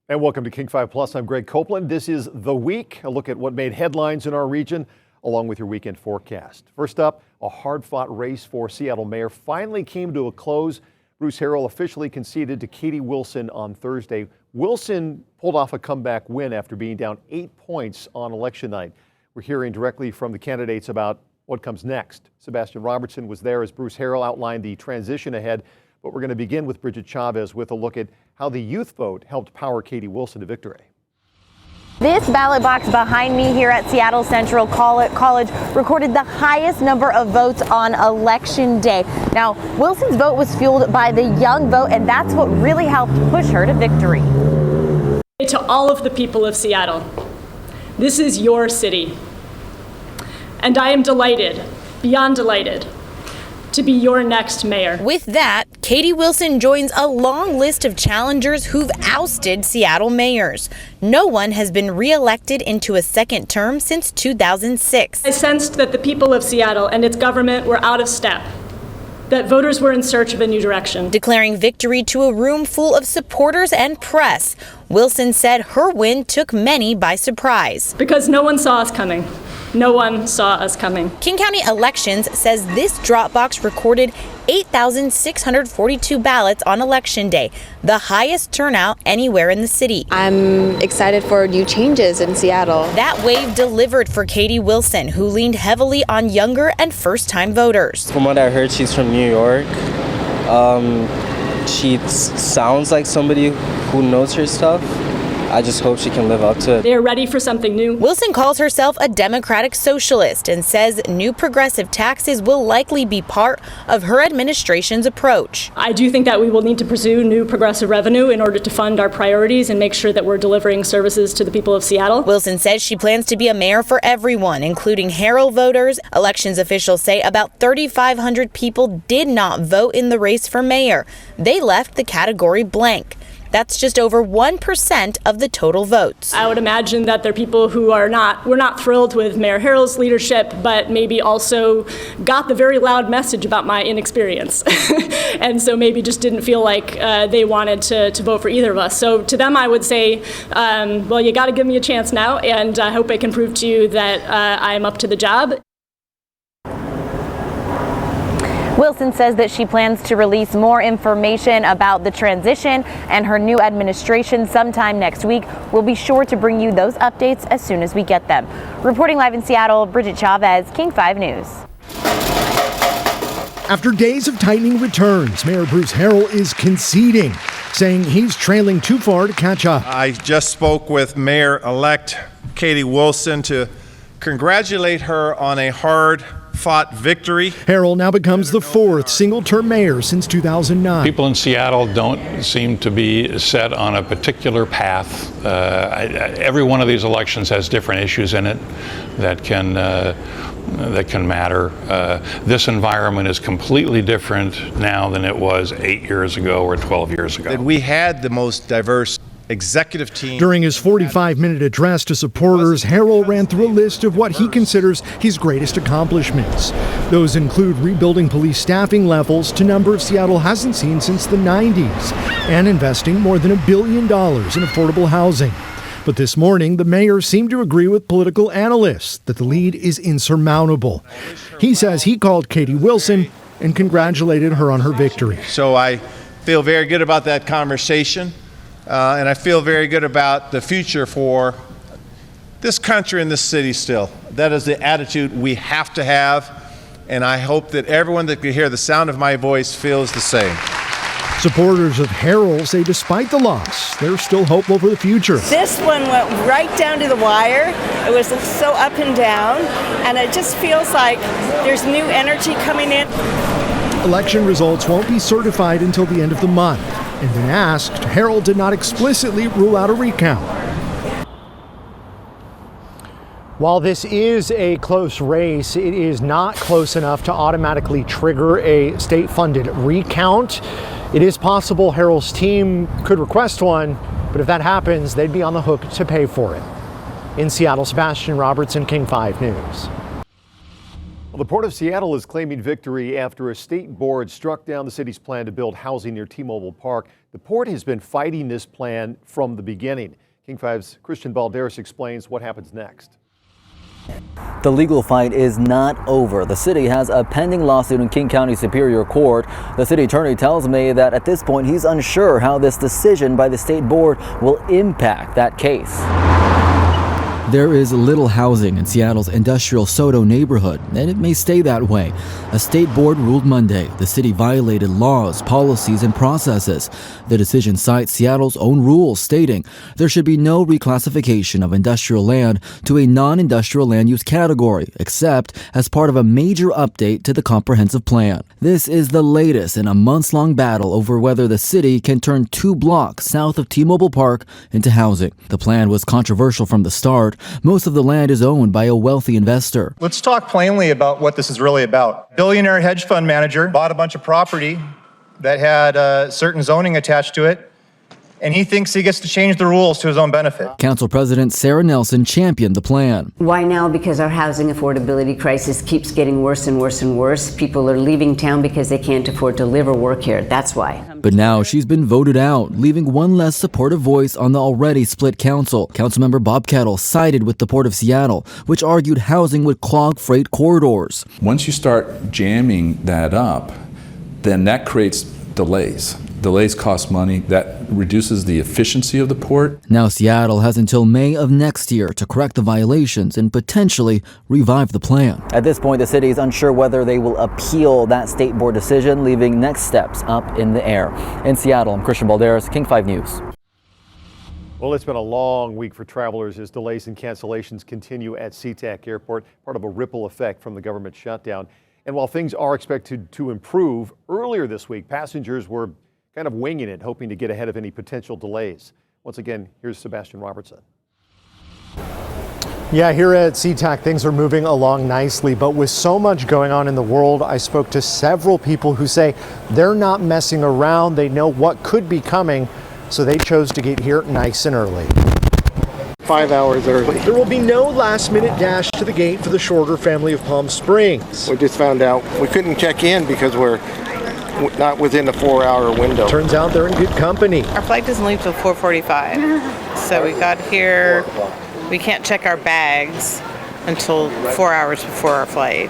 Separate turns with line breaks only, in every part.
And welcome to King 5 Plus. I'm Greg Copeland. This is The Week, a look at what made headlines in our region, along with your weekend forecast. First up, a hard-fought race for Seattle mayor finally came to a close. Bruce Harrell officially conceded to Katie Wilson on Thursday. Wilson pulled off a comeback win after being down 8 points on election night. We're hearing directly from the candidates about what comes next. Sebastian Robertson was there as Bruce Harrell outlined the transition ahead. But we're going to begin with Bridget Chavez with a look at how the youth vote helped power Katie Wilson to victory.
This ballot box behind me here at Seattle Central College recorded the highest number of votes on election day. Now, Wilson's vote was fueled by the young vote, and that's what really helped push her to victory.
To all of the people of Seattle, this is your city. And I am delighted, beyond delighted, to be your next mayor.
With that, Katie Wilson joins a long list of challengers who've ousted Seattle mayors. No one has been re-elected into a second term since 2006.
I sensed that the people of Seattle and its government were out of step, that voters were in search of a new direction.
Declaring victory to a room full of supporters and press, Wilson said her win took many by surprise.
Because no one saw us coming. No one saw us coming.
King County Elections says this drop box recorded 8,642 ballots on Election Day, the highest turnout anywhere in the city.
I'm excited for new changes in Seattle.
That wave delivered for Katie Wilson, who leaned heavily on younger and first-time voters.
From what I heard, she's from New York. She sounds like somebody who knows her stuff. I just hope she can live up to it.
They're ready for something new.
Wilson calls herself a democratic socialist and says new progressive taxes will likely be part of her administration's approach.
I do think that we will need to pursue new progressive revenue in order to fund our priorities and make sure that we're delivering services to the people of Seattle.
Wilson says she plans to be a mayor for everyone, including Harrell voters. Elections officials say about 3,500 people did not vote in the race for mayor. They left the category blank. That's just over 1% of the total votes.
I would imagine that there are people who were not thrilled with Mayor Harrell's leadership, but maybe also got the very loud message about my inexperience. And so maybe just didn't feel like they wanted to vote for either of us. So to them, I would say, well, you got to give me a chance now, and I hope I can prove to you that I'm up to the job.
Wilson says that she plans to release more information about the transition and her new administration sometime next week. We'll be sure to bring you those updates as soon as we get them. Reporting live in Seattle, Bridget Chavez, King 5 News.
After days of tightening returns, Mayor Bruce Harrell is conceding, saying he's trailing too far to catch up.
I just spoke with Mayor-elect Katie Wilson to congratulate her on a hard-fought victory.
Harrell now becomes the fourth single-term mayor since 2009.
People in Seattle don't seem to be set on a particular path. Every one of these elections has different issues in it that can matter. This environment is completely different now than it was 8 years ago or 12 years ago.
We had the most diverse executive team.
During his 45-minute address to supporters, Harrell ran through a list of what he considers his greatest accomplishments. Those include rebuilding police staffing levels to numbers Seattle hasn't seen since the 90s and investing more than $1 billion in affordable housing. But this morning, the mayor seemed to agree with political analysts that the lead is insurmountable. He says he called Katie Wilson and congratulated her on her victory.
So I feel very good about that conversation. And I feel very good about the future for this country and this city still. That is the attitude we have to have, and I hope that everyone that can hear the sound of my voice feels the same.
Supporters of Harrell say despite the loss, there's still hopeful for the future.
This one went right down to the wire. It was so up and down, and it just feels like there's new energy coming in.
Election results won't be certified until the end of the month. And when asked, Harrell did not explicitly rule out a recount.
While this is a close race, it is not close enough to automatically trigger a state-funded recount. It is possible Harrell's team could request one, but if that happens, they'd be on the hook to pay for it. In Seattle, Sebastian Robertson, King 5 News.
Well, the Port of Seattle is claiming victory after a state board struck down the city's plan to build housing near T-Mobile Park. The port has been fighting this plan from the beginning. King 5's Christian Balderas explains what happens next.
The legal fight is not over. The city has a pending lawsuit in King County Superior Court. The city attorney tells me that at this point he's unsure how this decision by the state board will impact that case.
There is little housing in Seattle's industrial Soto neighborhood, and it may stay that way. A state board ruled Monday the city violated laws, policies, and processes. The decision cites Seattle's own rules, stating there should be no reclassification of industrial land to a non-industrial land use category, except as part of a major update to the comprehensive plan. This is the latest in a months-long battle over whether the city can turn 2 blocks south of T-Mobile Park into housing. The plan was controversial from the start. Most of the land is owned by a wealthy investor.
Let's talk plainly about what this is really about. Billionaire hedge fund manager bought a bunch of property that had certain zoning attached to it, and he thinks he gets to change the rules to his own benefit.
Council President Sarah Nelson championed the plan.
Why now? Because our housing affordability crisis keeps getting worse and worse and worse. People are leaving town because they can't afford to live or work here. That's why.
But now she's been voted out, leaving one less supportive voice on the already split council. Councilmember Bob Kettle sided with the Port of Seattle, which argued housing would clog freight corridors.
Once you start jamming that up, then that creates delays. Delays cost money. That reduces the efficiency of the port.
Now Seattle has until May of next year to correct the violations and potentially revive the plan.
At this point, the city is unsure whether they will appeal that state board decision, leaving next steps up in the air. In Seattle, I'm Christian Balderas, King 5 News.
Well, it's been a long week for travelers as delays and cancellations continue at SeaTac Airport, part of a ripple effect from the government shutdown. And while things are expected to improve, earlier this week, passengers were kind of winging it, hoping to get ahead of any potential delays. Once again, here's Sebastian Robertson.
Yeah, here at SeaTac, things are moving along nicely, but with so much going on in the world, I spoke to several people who say they're not messing around. They know what could be coming, so they chose to get here nice and early.
5 hours early.
There will be no last-minute dash to the gate for the Shorter family of Palm Springs.
We just found out we couldn't check in because we're not within the 4-hour window.
Turns out they're in good company.
Our flight doesn't leave till 4:45, so we got here. We can't check our bags until 4 hours before our flight.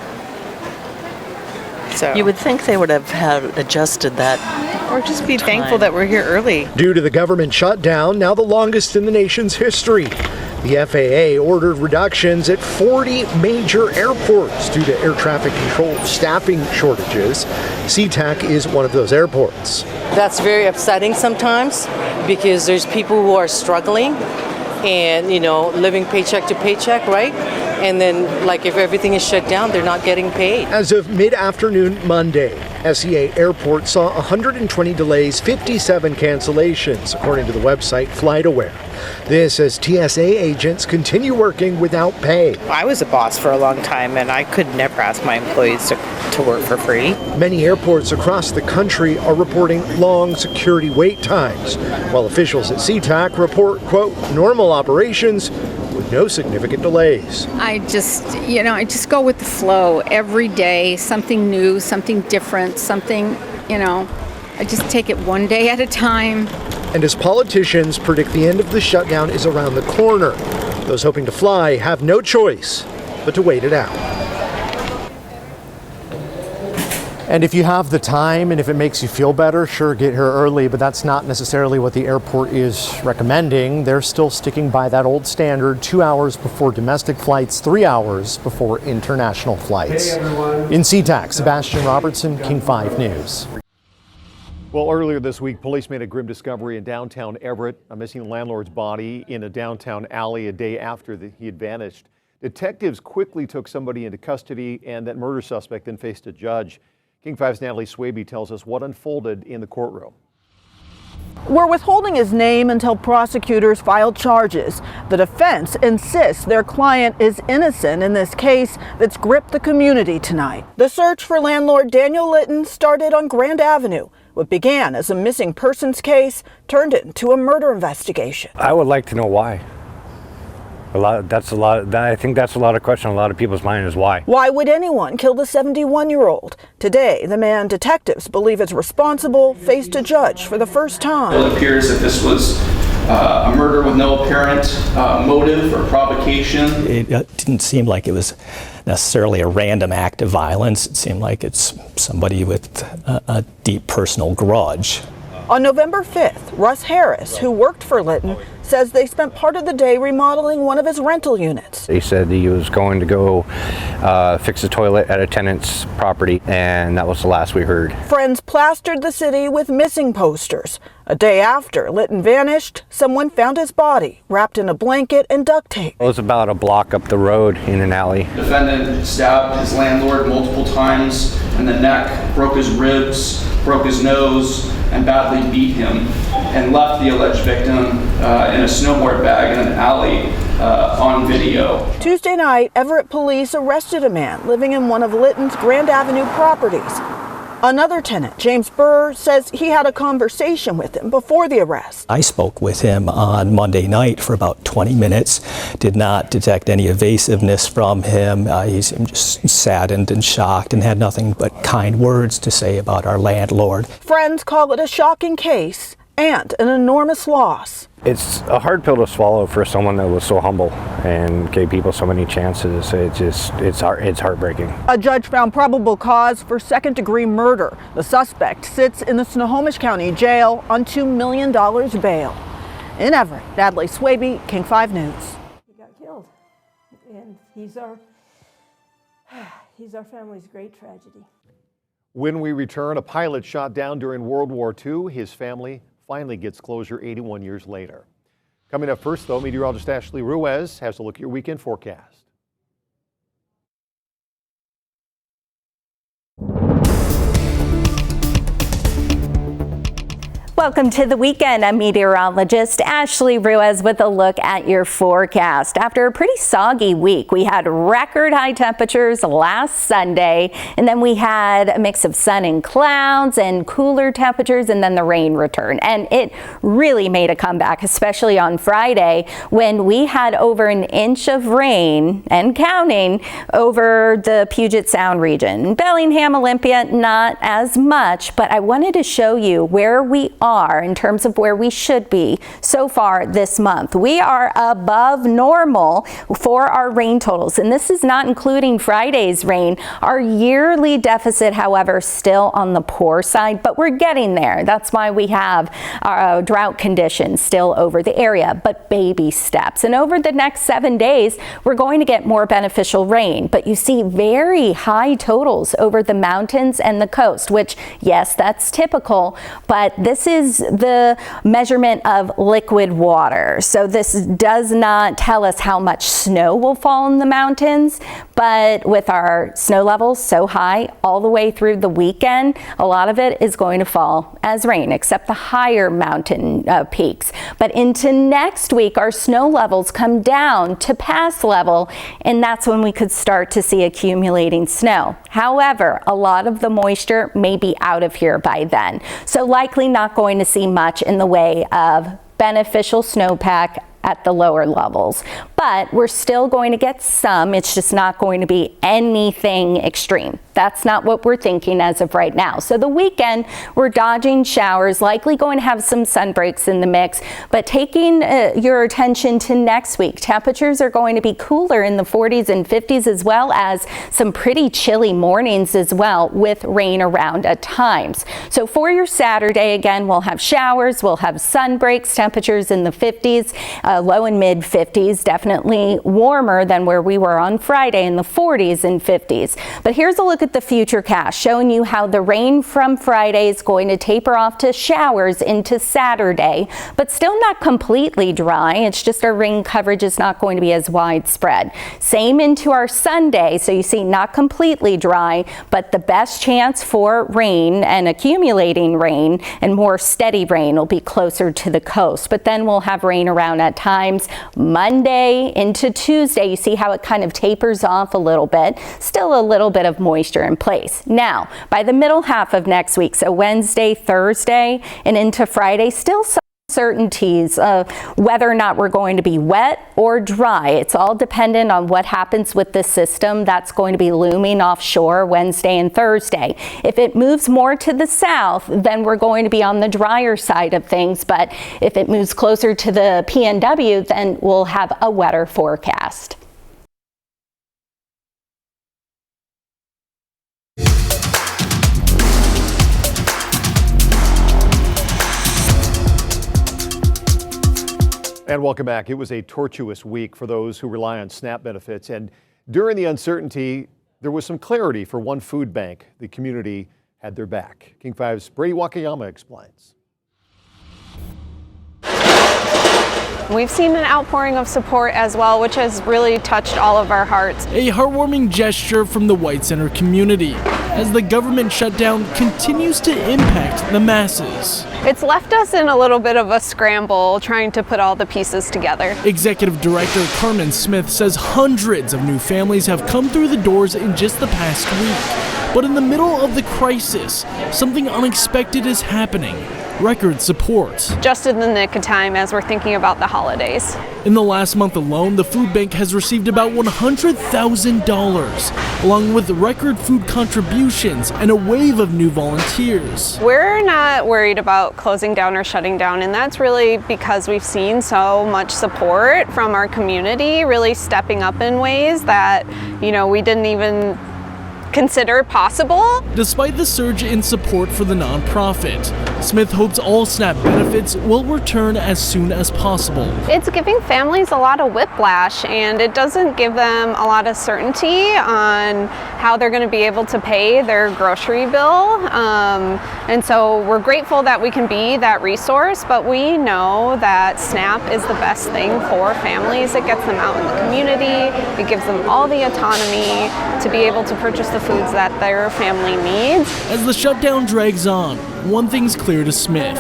So
you would think they would have had adjusted that.
Or just be thankful that we're here early.
Due to the government shutdown, now the longest in the nation's history, the FAA ordered reductions at 40 major airports due to air traffic control staffing shortages. SeaTac is one of those airports.
That's very upsetting sometimes because there's people who are struggling and, living paycheck to paycheck, right? And then, like, if everything is shut down, they're not getting paid.
As of mid-afternoon Monday, SEA Airport saw 120 delays, 57 cancellations, according to the website FlightAware. This as TSA agents continue working without pay.
I was a boss for a long time, and I could never ask my employees to work for free.
Many airports across the country are reporting long security wait times, while officials at SeaTac report, quote, normal operations with no significant delays.
I just go with the flow every day, something new, something different, something, I just take it one day at a time.
And as politicians predict the end of the shutdown is around the corner, those hoping to fly have no choice but to wait it out. And if you have the time and if it makes you feel better, sure, get here early, but that's not necessarily what the airport is recommending. They're still sticking by that old standard, 2 hours before domestic flights, 3 hours before international flights. Hey, everyone. In SeaTac, Sebastian Robertson, King 5 News.
Well, earlier this week, police made a grim discovery in downtown Everett, a missing landlord's body in a downtown alley a day after he had vanished. Detectives quickly took somebody into custody, and that murder suspect then faced a judge. King 5's Natalie Swaby tells us what unfolded in the courtroom.
We're withholding his name until prosecutors file charges. The defense insists their client is innocent in this case that's gripped the community tonight. The search for landlord Daniel Litton started on Grand Avenue. What began as a missing persons case turned into a murder investigation.
I would like to know why. I think that's a lot of question on a lot of people's mind is why.
Why would anyone kill the 71-year-old? Today, the man detectives believe is responsible faced a judge for the first time.
It appears that this was a murder with no apparent motive or provocation.
It didn't seem like it was necessarily a random act of violence. It seemed like it's somebody with a deep personal grudge.
On November 5th, Russ Harris, who worked for Litton, says they spent part of the day remodeling one of his rental units.
He said he was going to go fix the toilet at a tenant's property, and that was the last we heard.
Friends plastered the city with missing posters. A day after Litton vanished, someone found his body wrapped in a blanket and duct tape.
It was about a block up the road in an alley.
Defendant stabbed his landlord multiple times in the neck, broke his ribs, broke his nose, and badly beat him, and left the alleged victim in a snowboard bag in an alley on video.
Tuesday night, Everett police arrested a man living in one of Litton's Grand Avenue properties. Another tenant, James Burr, says he had a conversation with him before the arrest.
I spoke with him on Monday night for about 20 minutes, did not detect any evasiveness from him. He seemed just saddened and shocked and had nothing but kind words to say about our landlord.
Friends call it a shocking case and an enormous loss.
It's a hard pill to swallow for someone that was so humble and gave people so many chances. It's heartbreaking.
A judge found probable cause for second-degree murder. The suspect sits in the Snohomish County Jail on $2 million bail. In Everett, Natalie Swaby, King 5 News.
He got killed, and he's our family's great tragedy.
When we return, a pilot shot down during World War II. His family finally gets closure 81 years later. Coming up first, though, meteorologist Ashley Ruiz has a look at your weekend forecast.
Welcome to the weekend. I'm meteorologist Ashley Ruiz with a look at your forecast. After a pretty soggy week, we had record high temperatures last Sunday, and then we had a mix of sun and clouds and cooler temperatures, and then the rain returned. And it really made a comeback, especially on Friday when we had over an inch of rain and counting over the Puget Sound region. Bellingham, Olympia, not as much, but I wanted to show you where we are in terms of where we should be so far this month. We are above normal for our rain totals, and this is not including Friday's rain. Our yearly deficit, however, still on the poor side, but we're getting there. That's why we have drought conditions still over the area, but baby steps. And over the next 7 days, we're going to get more beneficial rain, but you see very high totals over the mountains and the coast, which, yes, that's typical, but this is the measurement of liquid water. So this does not tell us how much snow will fall in the mountains, but with our snow levels so high all the way through the weekend, a lot of it is going to fall as rain, except the higher mountain peaks. But into next week, our snow levels come down to pass level, and that's when we could start to see accumulating snow. However, a lot of the moisture may be out of here by then, so likely not going to see much in the way of beneficial snowpack at the lower levels, but we're still going to get some. It's just not going to be anything extreme. That's not what we're thinking as of right now. So the weekend, we're dodging showers, likely going to have some sun breaks in the mix, but taking your attention to next week, temperatures are going to be cooler in the 40s and 50s, as well as some pretty chilly mornings as well, with rain around at times. So for your Saturday, again, we'll have showers, we'll have sun breaks, temperatures in the 50s, low and mid 50s, definitely warmer than where we were on Friday in the 40s and 50s. But here's a look at the futurecast, showing you how the rain from Friday is going to taper off to showers into Saturday, but still not completely dry. It's just our rain coverage is not going to be as widespread. Same into our Sunday, so you see not completely dry, but the best chance for rain and accumulating rain and more steady rain will be closer to the coast, but then we'll have rain around at times. Monday into Tuesday, you see how it kind of tapers off a little bit, still a little bit of moisture in place. Now, by the middle half of next week, so Wednesday, Thursday, and into Friday, still some Uncertainties of whether or not we're going to be wet or dry. It's all dependent on what happens with the system that's going to be looming offshore Wednesday and Thursday. If it moves more to the south, then we're going to be on the drier side of things. But if it moves closer to the PNW, then we'll have a wetter forecast.
And welcome back. It was a tortuous week for those who rely on SNAP benefits. And during the uncertainty, there was some clarity for one food bank. The community had their back. King 5's Brady Wakayama explains.
We've seen an outpouring of support as well, which has really touched all of our hearts.
A heartwarming gesture from the White Center community as the government shutdown continues to impact the masses.
It's left us in a little bit of a scramble trying to put all the pieces together.
Executive Director Carmen Smith says hundreds of new families have come through the doors in just the past week. But in the middle of the crisis, something unexpected is happening. Record support.
Just in the nick of time as we're thinking about the holidays.
In the last month alone, the food bank has received about $100,000, along with record food contributions and a wave of new volunteers.
We're not worried about closing down or shutting down, and that's really because we've seen so much support from our community, really stepping up in ways that, we didn't even consider possible.
Despite the surge in support for the nonprofit, Smith hopes all SNAP benefits will return as soon as possible.
It's giving families a lot of whiplash, and it doesn't give them a lot of certainty on how they're going to be able to pay their grocery bill. And so we're grateful that we can be that resource, but we know that SNAP is the best thing for families. It gets them out in the community. It gives them all the autonomy to be able to purchase the foods that their family needs.
As the shutdown drags on, one thing's clear to Smith.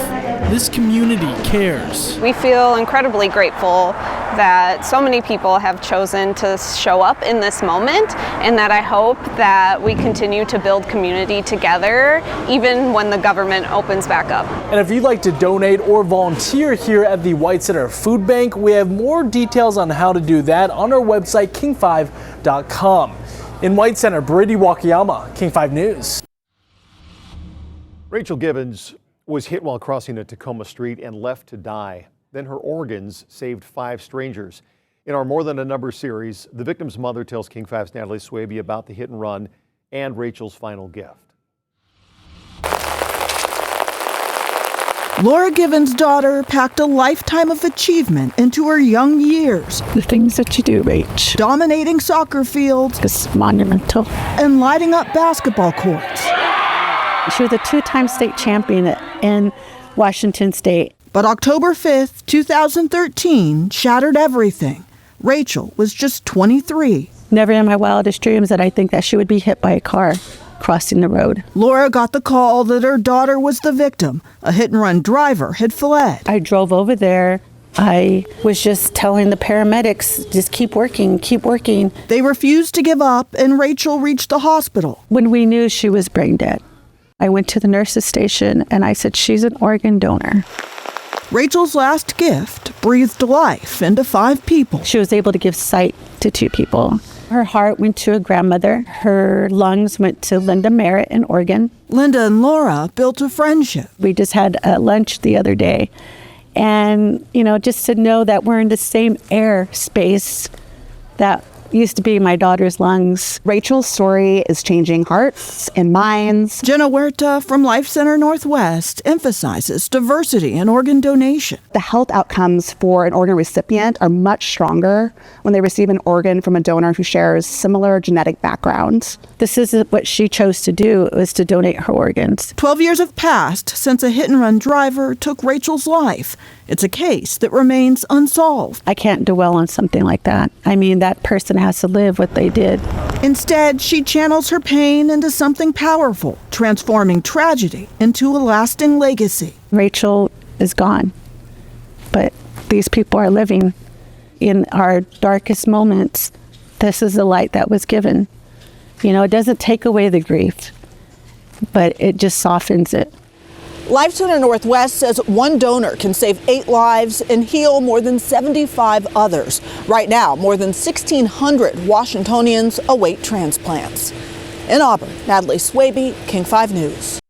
This community cares.
We feel incredibly grateful that so many people have chosen to show up in this moment, and that I hope that we continue to build community together even when the government opens back up.
And if you'd like to donate or volunteer here at the White Center Food Bank, we have more details on how to do that on our website, king5.com. In White Center, Brady Wakayama, King 5 News.
Rachel Givens was hit while crossing a Tacoma street and left to die. Then her organs saved 5 strangers. In our More Than a Number series, the victim's mother tells King 5's Natalie Swaby about the hit and run and Rachel's final gift.
Laura Givens' daughter packed a lifetime of achievement into her young years.
The things that you do, Rach.
Dominating soccer fields.
It's monumental.
And lighting up basketball courts.
She was a 2-time state champion in Washington State.
But October 5th, 2013 shattered everything. Rachel was just 23.
Never in my wildest dreams did I think that she would be hit by a car crossing the road.
Laura got the call that her daughter was the victim. A hit-and-run driver had fled.
I drove over there. I was just telling the paramedics, just keep working, keep working.
They refused to give up, and Rachel reached the hospital.
When we knew she was brain dead, I went to the nurse's station and I said, she's an organ donor.
Rachel's last gift breathed life into 5 people.
She was able to give sight to 2 people. Her heart went to a grandmother. Her lungs went to Linda Merritt in Oregon.
Linda and Laura built a friendship.
We just had lunch the other day. And, just to know that we're in the same air space that used to be my daughter's lungs.
Rachel's story is changing hearts and minds.
Jenna Huerta from Life Center Northwest emphasizes diversity in organ donation.
The health outcomes for an organ recipient are much stronger when they receive an organ from a donor who shares similar genetic backgrounds.
This is what she chose to do, was to donate her organs.
12 years have passed since a hit-and-run driver took Rachel's life. It's a case that remains unsolved.
I can't dwell on something like that. I mean, that person has to live what they did.
Instead, she channels her pain into something powerful, transforming tragedy into a lasting legacy.
Rachel is gone, but these people are living. In our darkest moments, this is the light that was given. It doesn't take away the grief, but it just softens it.
Life Center Northwest says one donor can save 8 lives and heal more than 75 others. Right now, more than 1,600 Washingtonians await transplants. In Auburn, Natalie Swaby, King 5 News.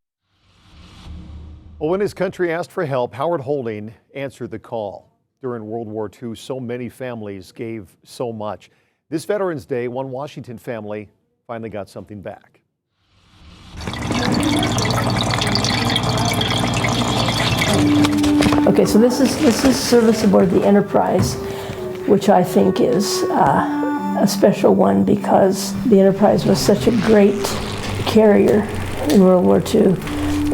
Well, when his country asked for help, Howard Holding answered the call. During World War II, so many families gave so much. This Veterans Day, one Washington family finally got something back.
Okay, so this is service aboard the Enterprise, which I think is a special one because the Enterprise was such a great carrier in World War II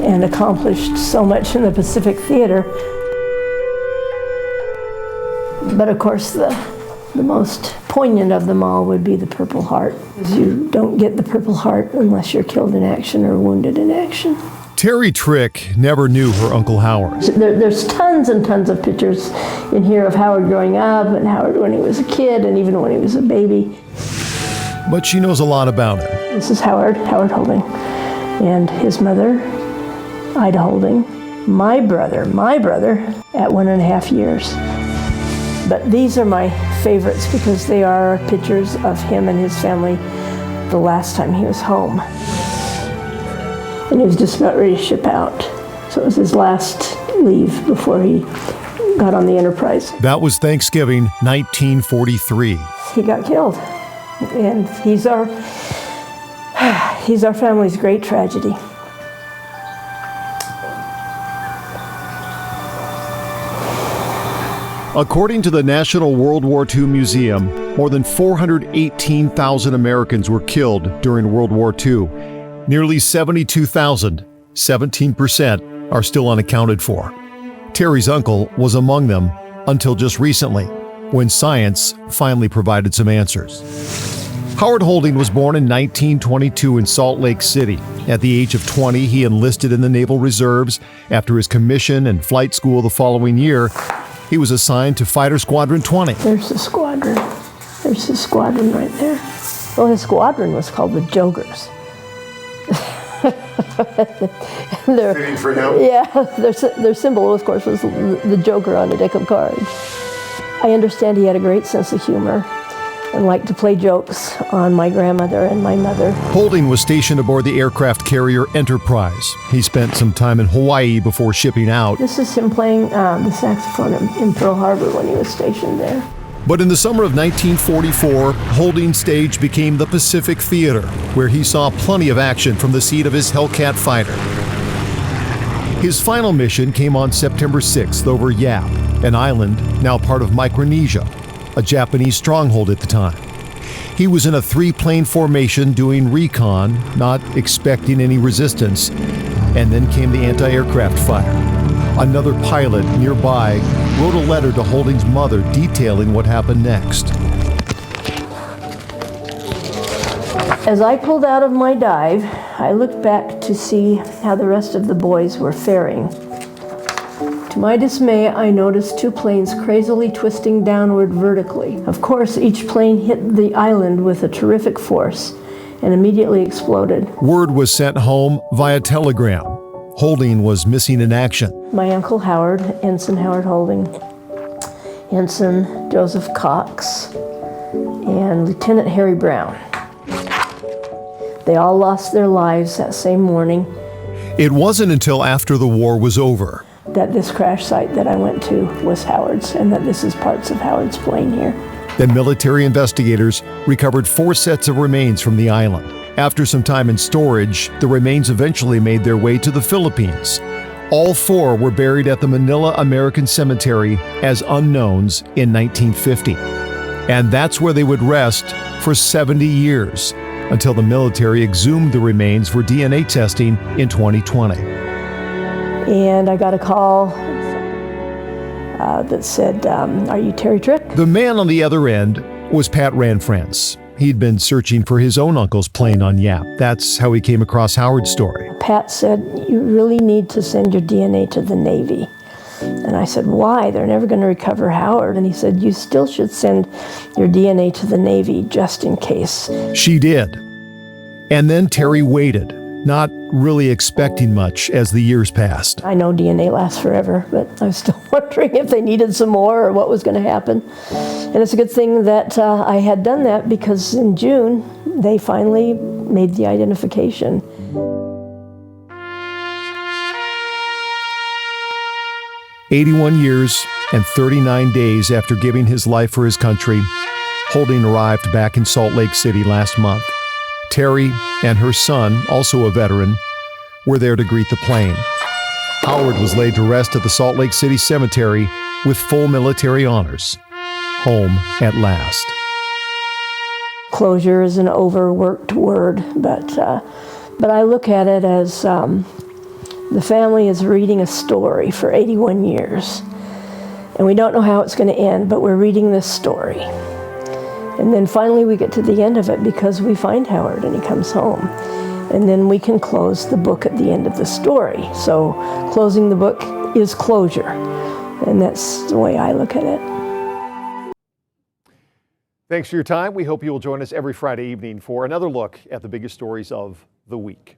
and accomplished so much in the Pacific Theater. But of course, the most poignant of them all would be the Purple Heart. You don't get the Purple Heart unless you're killed in action or wounded in action.
Terry Trick never knew her Uncle Howard.
There's tons and tons of pictures in here of Howard growing up and Howard when he was a kid and even when he was a baby.
But she knows a lot about him.
This is Howard Holding, and his mother, Ida Holding. My brother at 1.5 years. But these are my favorites because they are pictures of him and his family the last time he was home. And he was just about ready to ship out. So it was his last leave before he got on the Enterprise.
That was Thanksgiving, 1943.
He got killed. And he's our family's great tragedy.
According to the National World War II Museum, more than 418,000 Americans were killed during World War II. Nearly 72,000, 17%, are still unaccounted for. Terry's uncle was among them until just recently, when science finally provided some answers. Howard Holding was born in 1922 in Salt Lake City. At the age of 20, he enlisted in the Naval Reserves. After his commission and flight school the following year, he was assigned to Fighter Squadron 20.
There's the squadron. There's the squadron right there. Well, his squadron was called the Jokers.
Fitting for him?
Yeah, their symbol, of course, was the Joker on a deck of cards. I understand he had a great sense of humor and liked to play jokes on my grandmother and my mother.
Holding was stationed aboard the aircraft carrier Enterprise. He spent some time in Hawaii before shipping out.
This is him playing the saxophone in Pearl Harbor when he was stationed there.
But in the summer of 1944, Holding's stage became the Pacific Theater, where he saw plenty of action from the seat of his Hellcat fighter. His final mission came on September 6th over Yap, an island now part of Micronesia, a Japanese stronghold at the time. He was in a 3-plane formation doing recon, not expecting any resistance, and then came the anti-aircraft fire. Another pilot nearby wrote a letter to Holding's mother detailing what happened next.
As I pulled out of my dive, I looked back to see how the rest of the boys were faring. To my dismay, I noticed 2 planes crazily twisting downward vertically. Of course, each plane hit the island with a terrific force and immediately exploded.
Word was sent home via telegram. Holding was missing in action.
My Uncle Howard, Ensign Howard Holding, Ensign Joseph Cox, and Lieutenant Harry Brown. They all lost their lives that same morning.
It wasn't until after the war was over
that this crash site that I went to was Howard's, and that this is parts of Howard's plane here.
that military investigators recovered 4 sets of remains from the island. After some time in storage, the remains eventually made their way to the Philippines. All 4 were buried at the Manila American Cemetery as unknowns in 1950. And that's where they would rest for 70 years, until the military exhumed the remains for DNA testing in 2020.
And I got a call that said, are you Terry Trick?
The man on the other end was Pat Ranfrance. He'd been searching for his own uncle's plane on Yap. That's how he came across Howard's story.
Pat said, you really need to send your DNA to the Navy. And I said, why? They're never going to recover Howard. And he said, you still should send your DNA to the Navy just in case.
She did. And then Terry waited. not really expecting much as the years passed.
I know DNA lasts forever, but I was still wondering if they needed some more or what was going to happen. And it's a good thing that I had done that, because in June, they finally made the identification.
"81 years and 39 days after giving his life for his country, Holding arrived back in Salt Lake City last month. Terry and her son, also a veteran, were there to greet the plane. Howard was laid to rest at the Salt Lake City Cemetery with full military honors. Home at last.
Closure is an overworked word, but I look at it as the family is reading a story for 81 years. And we don't know how it's going to end, but we're reading this story. And then finally we get to the end of it because we find Howard and he comes home. And then we can close the book at the end of the story. So closing the book is closure. And that's the way I look at it.
Thanks for your time. We hope you will join us every Friday evening for another look at the biggest stories of the week.